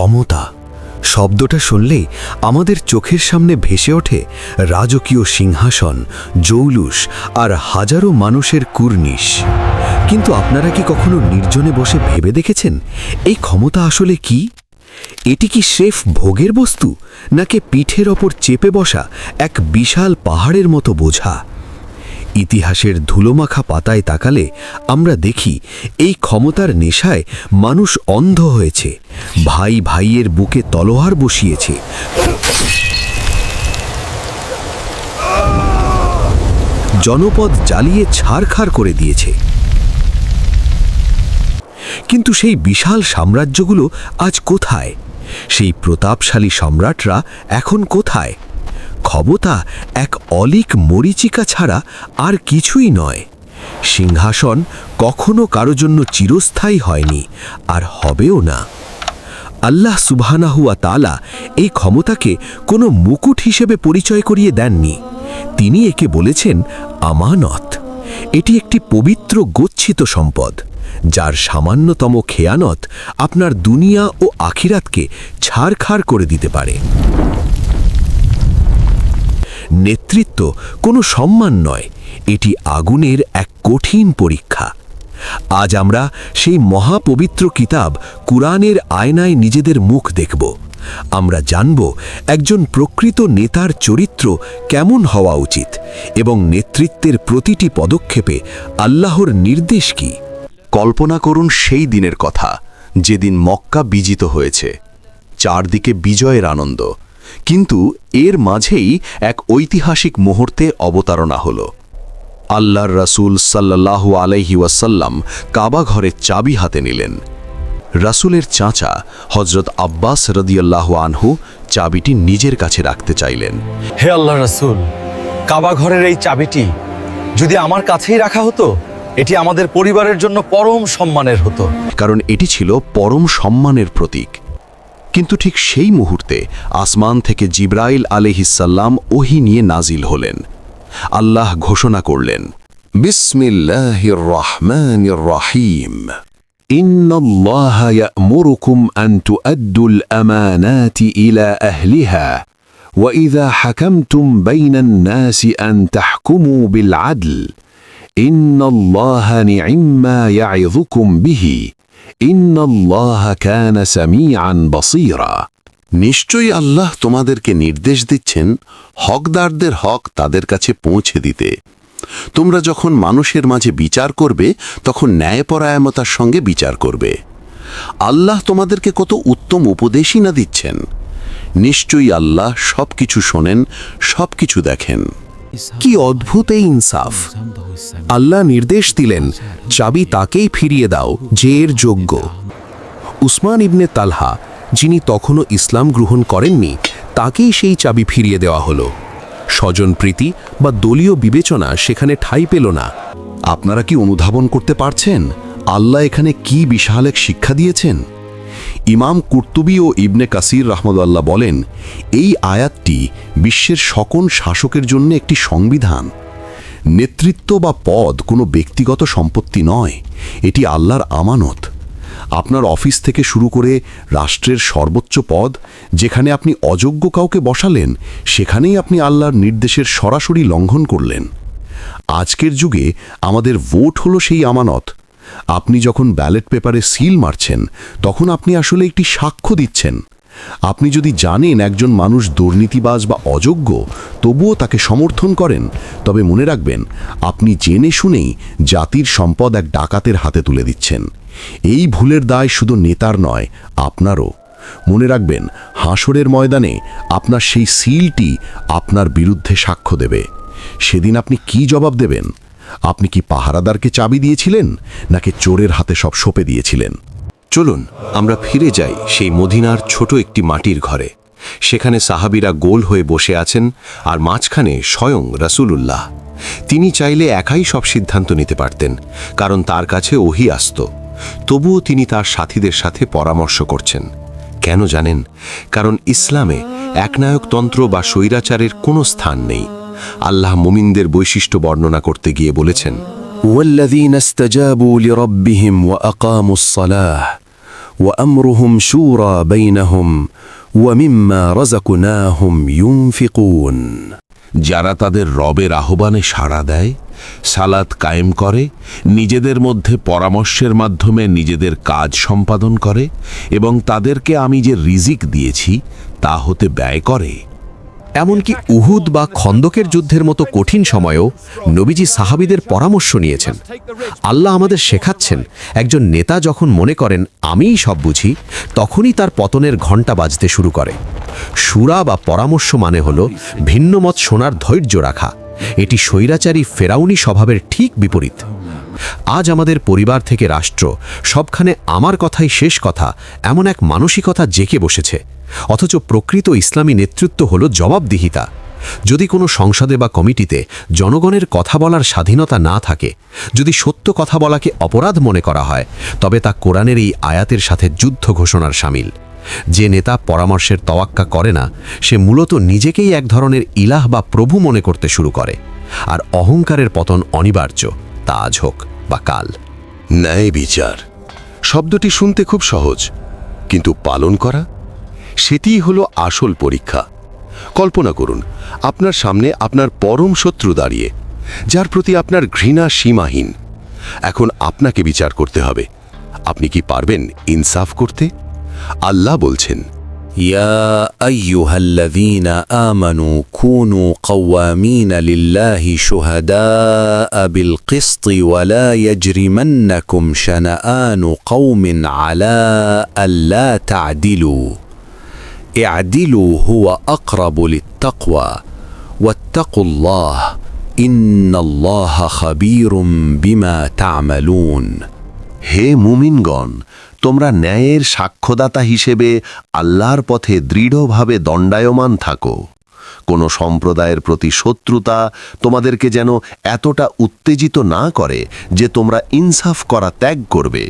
ক্ষমতা শব্দটা শুনলেই আমাদের চোখের সামনে ভেসে ওঠে রাজকীয় সিংহাসন, জৌলুস আর হাজারো মানুষের কুর্নিশ। কিন্তু আপনারা কি কখনো নির্জনে বসে ভেবে দেখেছেন এই ক্ষমতা আসলে কি? এটি কি স্রেফ ভোগের বস্তু, নাকি পিঠের ওপর চেপে বসা এক বিশাল পাহাড়ের মতো বোঝা? ইতিহাসের ধুলোমাখা পাতায় তাকালে আমরা দেখি এই ক্ষমতার নেশায় মানুষ অন্ধ হয়েছে, ভাই ভাইয়ের বুকে তলোয়ার বসিয়েছে, জনপদ জ্বালিয়ে ছারখার করে দিয়েছে। কিন্তু সেই বিশাল সাম্রাজ্যগুলো আজ কোথায়? সেই প্রতাপশালী সম্রাটরা এখন কোথায়? ক্ষমতা এক অলীক মরীচিকা ছাড়া আর কিছুই নয়। সিংহাসন কখনো কারো জন্য চিরস্থায়ী হয়নি, আর হবেও না। আল্লাহ সুবহানাহু ওয়া তাআলা এই ক্ষমতাকে কোনো মুকুট হিসেবে পরিচয় করিয়ে দেননি। তিনি একে বলেছেন আমানত। এটি একটি পবিত্র গচ্ছিত সম্পদ, যার সামান্যতম খেয়ানত আপনার দুনিয়া ও আখিরাতকে ছারখার করে দিতে পারে। নেতৃত্ব কোনো সম্মান নয়, এটি আগুনের এক কঠিন পরীক্ষা। আজ আমরা সেই মহাপবিত্র কিতাব কুরআনের আয়নায় নিজেদের মুখ দেখব। আমরা জানব একজন প্রকৃত নেতার চরিত্র কেমন হওয়া উচিত এবং নেতৃত্বের প্রতিটি পদক্ষেপে আল্লাহর নির্দেশ কি। কল্পনা করুন সেই দিনের কথা, যেদিন মক্কা বিজিত হয়েছে, চারদিকে বিজয়ের আনন্দ, কিন্তু এর মাঝেই এক ঐতিহাসিক মুহূর্তে অবতারণা হল। আল্লাহর রাসূল সাল্লাল্লাহু আলাইহি ওয়াসাল্লাম কাবা ঘরের চাবি হাতে নিলেন। রাসূলের চাচা হযরত আব্বাস রাদিয়াল্লাহু আনহু চাবিটি নিজের কাছে রাখতে চাইলেন। হে আল্লাহর রাসূল, কাবা ঘরের এই চাবিটি যদি আমার কাছেই রাখা হতো, এটি আমাদের পরিবারের জন্য পরম সম্মানের হতো। কারণ এটি ছিল পরম সম্মানের প্রতীক। কিন্তু ঠিক সেই মুহূর্তে আসমান থেকে জিবরাইল আলাইহিসসালাম ওহী নিয়ে নাজিল হলেন। আল্লাহ ঘোষণা করলেন, বিসমিল্লাহির রহমানির রহিম, ইন্নাল্লাহা ইয়া'মুরুকুম আন তু'আদ্দুল আমানাতি ইলা আহলিহা ওয়া ইযা হাকামতুম বাইনান নাসি আন তাহকুমু বিল আদল ইন্নাল্লাহা নি'ম্মা ইয়া'যুকুম বিহি ইন্নাল্লাহা কানা সামিআন বাসীরা। নিশ্চয়ই আল্লাহ তোমাদেরকে নির্দেশ দিচ্ছেন হকদারদের হক তাদের কাছে পৌঁছে দিতে। তোমরা যখন মানুষের মাঝে বিচার করবে, তখন ন্যায়পরায়ণতার সঙ্গে বিচার করবে। আল্লাহ তোমাদেরকে কত উত্তম উপদেশই না দিচ্ছেন। নিশ্চয়ই আল্লাহ সবকিছু শোনেন, সবকিছু দেখেন। কি অদ্ভুত এই ইনসাফ! আল্লাহ নির্দেশ দিলেন, চাবি তাকেই ফিরিয়ে দাও যে এর যোগ্য। উসমান ইবনে তালহা, যিনি তখনও ইসলাম গ্রহণ করেননি, তাকেই সেই চাবি ফিরিয়ে দেওয়া হলো। স্বজনপ্রীতি বা দলীয় বিবেচনা সেখানে ঠাঁই পেল না। আপনারা কি অনুধাবন করতে পারছেন আল্লাহ এখানে কি বিশাল এক শিক্ষা দিয়েছেন? ইমাম কুর্তুবী ও ইবনে কাসির রাহমাতুল্লাহ বলেন, এই আয়াতটি বিশ্বের সকল শাসকের জন্য একটি সংবিধান। নেতৃত্ব বা পদ কোনো ব্যক্তিগত সম্পত্তি নয়, এটি আল্লাহর আমানত। আপনার অফিস থেকে শুরু করে রাষ্ট্রের সর্বোচ্চ পদ, যেখানে আপনি অযোগ্য কাউকে বসালেন, সেখানেই আপনি আল্লাহর নির্দেশের সরাসরি লঙ্ঘন করলেন। আজকের যুগে আমাদের ভোট হলো সেই আমানত। আপনি যখন ব্যালট পেপারে সিল মারছেন, তখন আপনি আসলে একটি সাক্ষ্য দিচ্ছেন। আপনি যদি জানেন একজন মানুষ দুর্নীতিবাজ বা অযোগ্য, তবুও তাকে সমর্থন করেন, তবে মনে রাখবেন আপনি জেনে শুনেই জাতির সম্পদ এক ডাকাতের হাতে তুলে দিচ্ছেন। এই ভুলের দায় শুধু নেতার নয়, আপনারও। মনে রাখবেন, হাসরের ময়দানে আপনার সেই সিলটি আপনার বিরুদ্ধে সাক্ষ্য দেবে। সেদিন আপনি কি জবাব দেবেন? আপনি কি পাহারাদারকে চাবি দিয়েছিলেন, নাকি চোরের হাতে সব সঁপে দিয়েছিলেন? চলুন আমরা ফিরে যাই সেই মদিনার ছোট একটি মাটির ঘরে। সেখানে সাহাবীরা গোল হয়ে বসে আছেন, আর মাঝখানে স্বয়ং রাসূলুল্লাহ। তিনি চাইলে একাই সব সিদ্ধান্ত নিতে পারতেন, কারণ তার কাছে ওহী আসত। তবুও তিনি তার সাথীদের সাথে পরামর্শ করছেন। কেন জানেন? কারণ ইসলামে একনায়কতন্ত্র বা স্বৈরাচারের কোনো স্থান নেই। আল্লাহ মুমিনদের বৈশিষ্ট্য বর্ণনা করতে গিয়ে বলেছেন, ওয়াল্লাযীনা ইসতাজাবু লিরাব্বিহিম ওয়া আকামুস সালাহ وأمرهم شورى بينهم ومما رزقناهم ينفقون যারা তাদের রবের আহ্বানে সাড়া দেয়, সালাত কায়েম করে, নিজেদের মধ্যে পরামর্শের মাধ্যমে নিজেদের কাজ সম্পাদন করে এবং তাদেরকে আমি যে রিজিক দিয়েছি তা হতে ব্যয় করে। এমনকি উহুদ বা খন্দকের যুদ্ধের মতো কঠিন সময়েও নবীজি সাহাবীদের পরামর্শ নিয়েছেন। আল্লাহ আমাদের শেখাচ্ছেন, একজন নেতা যখন মনে করেন আমিই সব বুঝি, তখনই তার পতনের ঘণ্টা বাজতে শুরু করে। শুরা বা পরামর্শ মানে হলো ভিন্নমত শোনার ধৈর্য রাখা। এটি স্বৈরাচারী ফেরাউনি স্বভাবের ঠিক বিপরীত। আজ আমাদের পরিবার থেকে রাষ্ট্র, সবখানে আমার কথাই শেষ কথা, এমন এক মানসিকতা জেঁকে বসেছে। অথচ প্রকৃত ইসলামী নেতৃত্ব হল জবাবদিহিতা। যদি কোনো সংসদে বা কমিটিতে জনগণের কথা বলার স্বাধীনতা না থাকে, যদি সত্য কথা বলাকে অপরাধ মনে করা হয়, তবে তা কোরআনের এই আয়াতের সাথে যুদ্ধ ঘোষণার শামিল। যে নেতা পরামর্শের তোয়াক্কা করে না, সে মূলত নিজেকেই এক ধরনের ইলাহ বা প্রভু মনে করতে শুরু করে। আর অহংকারের পতন অনিবার্য, তা আজ হোক বা কাল। ন্যায় বিচার শব্দটি শুনতে খুব সহজ, কিন্তু পালন করা, সেটিই হলো আসল পরীক্ষা। কল্পনা করুন, আপনার সামনে আপনার পরম শত্রু দাঁড়িয়ে, যার প্রতি আপনার ঘৃণা সীমাহীন। এখন আপনাকে বিচার করতে হবে। আপনি কি পারবেন ইনসাফ করতে? আল্লাহ বলছেন, يا أيها الذين آمنوا كونوا قوامين لله شهداء بالقسط ولا يجرمنكم شنآن قوم على ألا تعدلوا اعدلوا هو أقرب للتقوى واتقوا الله إن الله خبير بما تعملون হে মুমিনগণ, তোমরা ন্যায়ের সাক্ষ্যদাতা হিসেবে আল্লাহর পথে দৃঢ়ভাবে দণ্ডায়মান থাকো। কোনো সম্প্রদায়ের প্রতি শত্রুতা তোমাদেরকে যেন এতটা উত্তেজিত না করে যে তোমরা ইনসাফ করা ত্যাগ করবে।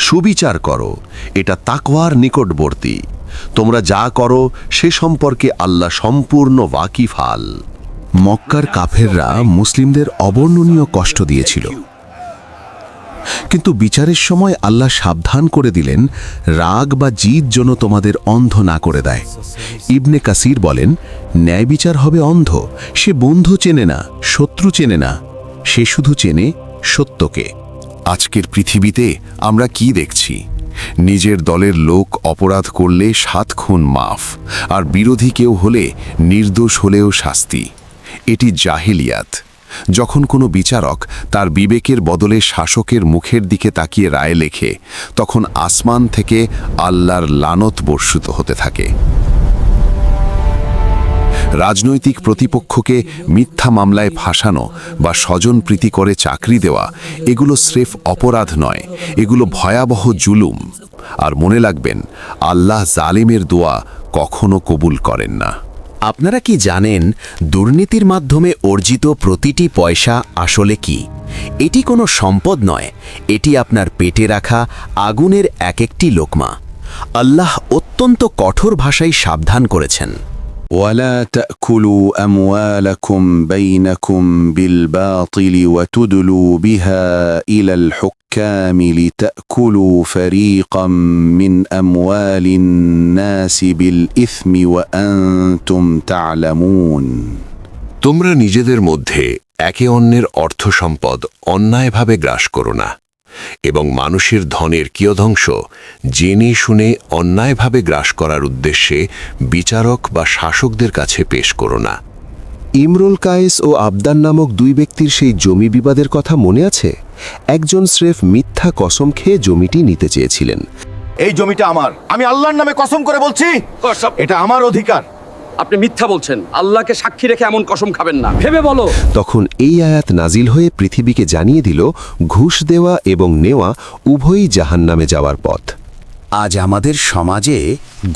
সুবিচার করো, এটা তাকওয়ার নিকটবর্তী। তোমরা যা করো সে সম্পর্কে আল্লাহ সম্পূর্ণ ওয়াকিফাল। মক্কার কাফেররা মুসলিমদের অবর্ণনীয় কষ্ট দিয়েছিল, কিন্তু বিচারের সময় আল্লাহ সাবধান করে দিলেন, রাগ বা জিদ যেন তোমাদের অন্ধ না করে দেয়। ইবনে কাসির বলেন, ন্যায় বিচার হবে অন্ধ, সে বন্ধু চেনে না, শত্রু চেনে না, সে শুধু চেনে সত্যকে। আজকের পৃথিবীতে আমরা কি দেখছি? নিজের দলের লোক অপরাধ করলে 7 খুন মাফ, আর বিরোধী কেউ হলে নির্দোষ হলেও শাস্তি। এটি জাহিলিয়াত। যখন কোনো বিচারক তার বিবেকের বদলে শাসকের মুখের দিকে তাকিয়ে রায় লেখে, তখন আসমান থেকে আল্লাহর লানত বর্ষিত হতে থাকে। রাজনৈতিক প্রতিপক্ষকে মিথ্যা মামলায় ফাঁসানো বা স্বজনপ্রীতি করে চাকরি দেওয়া, এগুলো স্রেফ অপরাধ নয়, এগুলো ভয়াবহ জুলুম। আর মনে রাখবেন, আল্লাহ জালিমের দোয়া কখনো কবুল করেন না। আপনারা কি জানেন দুর্নীতির মাধ্যমে অর্জিত প্রতিটি পয়সা আসলে কি? এটি কোনো সম্পদ নয়, এটি আপনার পেটে রাখা আগুনের এক একটি লোকমা। আল্লাহ অত্যন্ত কঠোর ভাষায় সাবধান করেছেন, ولا تأكلوا أموالكم بينكم بالباطل وتدلوا بها إلى الحكام لتأكلوا فريقا من أموال الناس بالإثم وأنتم تعلمون তোমরা নিজেদের মধ্যে একে অন্যের অর্থ সম্পদ অন্যায়ভাবে গ্রাস করো না, এবং মানুষের ধনের কিয়দংশ জেনে শুনে অন্যায়ভাবে গ্রাস করার উদ্দেশ্যে বিচারক বা শাসকদের কাছে পেশ করো না। ইমরুল কায়েস ও আবদান নামক 2 ব্যক্তির সেই জমি বিবাদের কথা মনে আছে? একজন স্রেফ মিথ্যা কসম খেয়ে জমিটি নিতে চেয়েছিলেন। এই জমিটা আমার, আমি আল্লাহর নামে কসম করে বলছি, এটা আমার অধিকার। আপনি মিথ্যা বলছেন, আল্লাহকে সাক্ষী রেখে এমন কসম খাবেন না, ভেবে বলো। তখন এই আয়াত নাজিল হয়ে পৃথিবীকে জানিয়ে দিল, ঘুষ দেওয়া এবং নেওয়া উভয়ই জাহান্নামে যাওয়ার পথ। আজ আমাদের সমাজে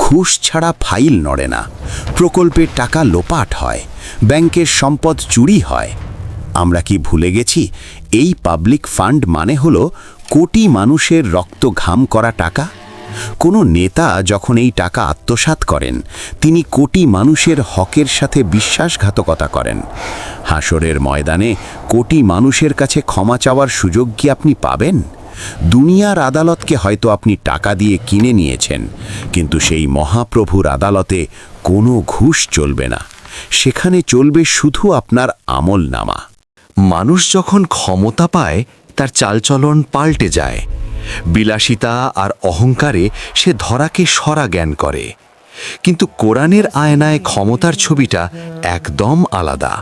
ঘুষ ছাড়া ফাইল নড়ে না, প্রকল্পের টাকা লোপাট হয়, ব্যাংকের সম্পদ চুরি হয়। আমরা কি ভুলে গেছি এই পাবলিক ফান্ড মানে হলো কোটি মানুষের রক্ত ঘাম করা টাকা? কোনো নেতা যখন এই টাকা আত্মসাৎ করেন, তিনি কোটি মানুষের হকের সাথে বিশ্বাসঘাতকতা করেন। হাসরের ময়দানে কোটি মানুষের কাছে ক্ষমা চাওয়ার সুযোগ কি আপনি পাবেন? দুনিয়ার আদালতকে হয়তো আপনি টাকা দিয়ে কিনে নিয়েছেন, কিন্তু সেই মহাপ্রভুর আদালতে কোনো ঘুষ চলবে না। সেখানে চলবে শুধু আপনার আমলনামা। মানুষ যখন ক্ষমতা পায় তার চালচলন পাল্টে যায়। বিলাসিতা আর অহংকারে সে ধরাকে সরা জ্ঞান করে। কিন্তু কোরআনের আয়নায় ক্ষমতার ছবিটা একদম আলাদা।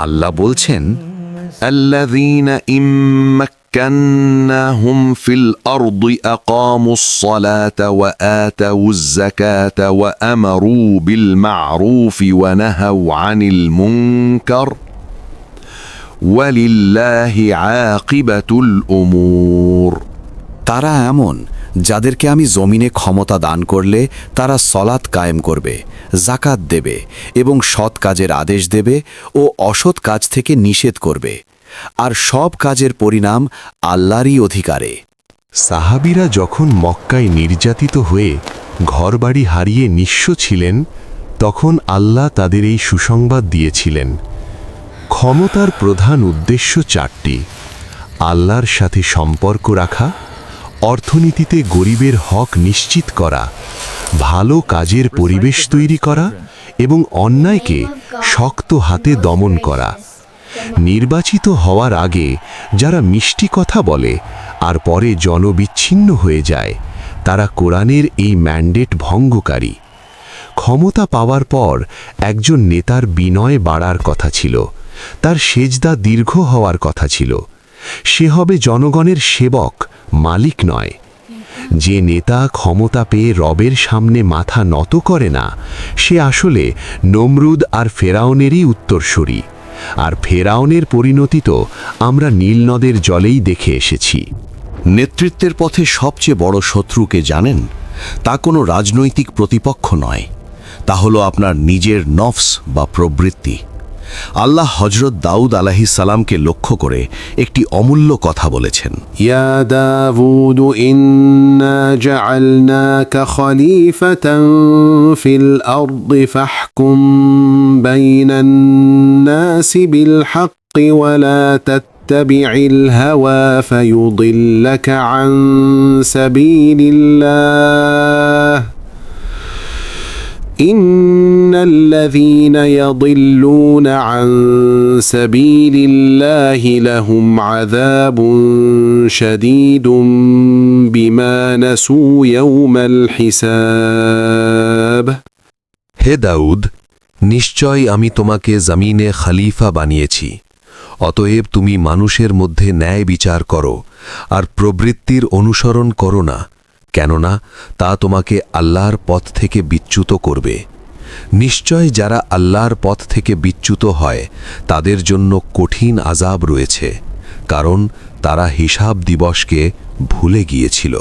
আল্লাহ বলছেন, الذين إن مكناهم في الأرض أقاموا الصلاة وآتوا الزكاة وأمروا بالمعروف ونهوا عن المنكر ولله عاقبة الأمور। তারা এমন যাদেরকে আমি জমিনে ক্ষমতা দান করলে তারা সলাত কায়েম করবে, জাকাত দেবে এবং সৎ কাজের আদেশ দেবে ও অসৎ কাজ থেকে নিষেধ করবে, আর সব কাজের পরিণাম আল্লাহরই অধিকারে। সাহাবীরা যখন মক্কায় নির্যাতিত হয়ে ঘরবাড়ি হারিয়ে নিঃস্ব ছিলেন, তখন আল্লাহ তাদের এই সুসংবাদ দিয়েছিলেন। ক্ষমতার প্রধান উদ্দেশ্য চারটি: আল্লাহর সাথে সম্পর্ক রাখা, অর্থনীতিতে গরিবের হক নিশ্চিত করা, ভালো কাজের পরিবেশ তৈরি করা এবং অন্যায়কে শক্ত হাতে দমন করা। নির্বাচিত হওয়ার আগে যারা মিষ্টি কথা বলে আর পরে জনবিচ্ছিন্ন হয়ে যায়, তারা কোরআনের এই ম্যান্ডেট ভঙ্গকারী। ক্ষমতা পাওয়ার পর একজন নেতার বিনয় বাড়ার কথা ছিল, তার সেজদা দীর্ঘ হওয়ার কথা ছিল। সে হবে জনগণের সেবক, মালিক নয়। যে নেতা ক্ষমতা পেয়ে রবের সামনে মাথা নত করে না, সে আসলে নমরুদ আর ফেরাউনেরই উত্তরসূরি। আর ফেরাউনের পরিণতি তো আমরা নীলনদের জলেই দেখে এসেছি। নেতৃত্বের পথে সবচেয়ে বড় শত্রুকে জানেন? তা কোনো রাজনৈতিক প্রতিপক্ষ নয়, তা হলো আপনার নিজের নফস বা প্রবৃত্তি। আল্লাহ হযরত দাউদ আলাইহিস সালামকে লক্ষ্য করে একটি অমূল্য কথা বলেছেন, ইয়া দাউদ ইন্না জাআলনাকা খলিফাতান ফিল আরদি ফাহকুম বাইনান নাসি বিল হাক্কি ওয়া লা তাত্তাবি'ল হাওয়া ফায়ুদিল্লাকা আন সাবিলিল্লাহ إن الذين يضلون عن سبيل الله لهم عذاب شديد بما نسوا يوم الحساب। হে দাউদ, নিশ্চয় আমি তোমাকে জমিনে খলিফা বানিয়েছি, অতএব তুমি মানুষের মধ্যে ন্যায় বিচার করো আর প্রবৃত্তির অনুসরণ করো না, কেননা তা তোমাকে আল্লাহর পথ থেকে বিচ্যুত করবে। নিশ্চয় যারা আল্লাহর পথ থেকে বিচ্যুত হয় তাদের জন্য কঠিন আযাব রয়েছে, কারণ তারা হিসাব দিবসকে ভুলে গিয়েছিল।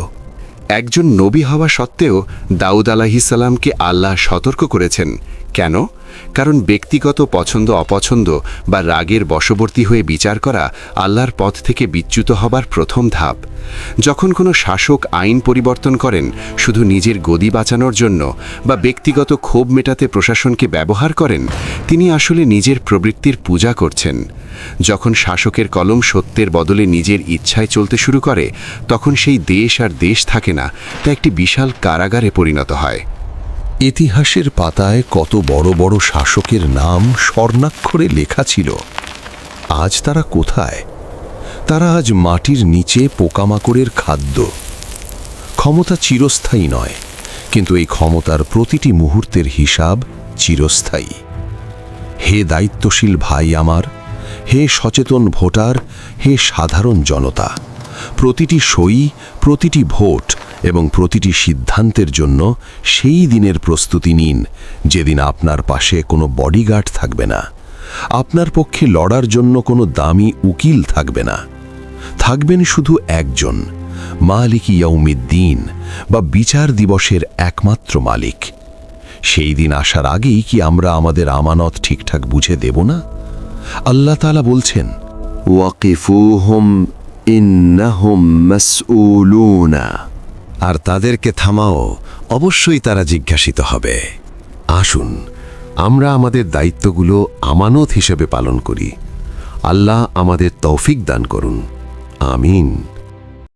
একজন নবী হওয়া সত্ত্বেও দাউদ আলাইহিস সালামকে আল্লাহ সতর্ক করেছেন। কেন? কারণ ব্যক্তিগত পছন্দ অপছন্দ বা রাগের বশবর্তী হয়ে বিচার করা আল্লাহর পথ থেকে বিচ্যুত হবার প্রথম ধাপ। যখন কোনো শাসক আইন পরিবর্তন করেন শুধু নিজের গদি বাঁচানোর জন্য বা ব্যক্তিগত ক্ষোভ মেটাতে প্রশাসনকে ব্যবহার করেন, তিনি আসলে নিজের প্রবৃত্তির পূজা করছেন। যখন শাসকের কলম সত্যের বদলে নিজের ইচ্ছায় চলতে শুরু করে, তখন সেই দেশ আর দেশ থাকে না, তা একটি বিশাল কারাগারে পরিণত হয়। ইতিহাসের পাতায় কত বড় বড় শাসকের নাম স্বর্ণাক্ষরে লেখা ছিল। আজ তারা কোথায়? তারা আজ মাটির নিচে পোকামাকড়ের খাদ্য। ক্ষমতা চিরস্থায়ী নয়, কিন্তু এই ক্ষমতার প্রতিটি মুহূর্তের হিসাব চিরস্থায়ী। হে দায়িত্বশীল ভাই আমার, হে সচেতন ভোটার, হে সাধারণ জনতা, প্রতিটি সই, প্রতিটি ভোট এবং প্রতিটি সিদ্ধান্তের জন্য সেই দিনের প্রস্তুতি নিন যেদিন আপনার পাশে কোনো বডিগার্ড থাকবে না, আপনার পক্ষে লড়ার জন্য কোনো দামি উকিল থাকবে না। থাকবেন শুধু একজন, মালিক ইয়াউমিদ্দিন বা বিচার দিবসের একমাত্র মালিক। সেই দিন আসার আগেই কি আমরা আমাদের আমানত ঠিকঠাক বুঝে দেব না? আল্লাহ তাআলা বলছেন, ওয়াকিফুহুম ইন্নাহুম মাসউলুনা, আর তাদেরকে থামাও, অবশ্যই তারা জিজ্ঞাসিত হবে। আসুন আমরা আমাদের দায়িত্বগুলো আমানত হিসেবে পালন করি। আল্লাহ আমাদের তৌফিক দান করুন। আমিন।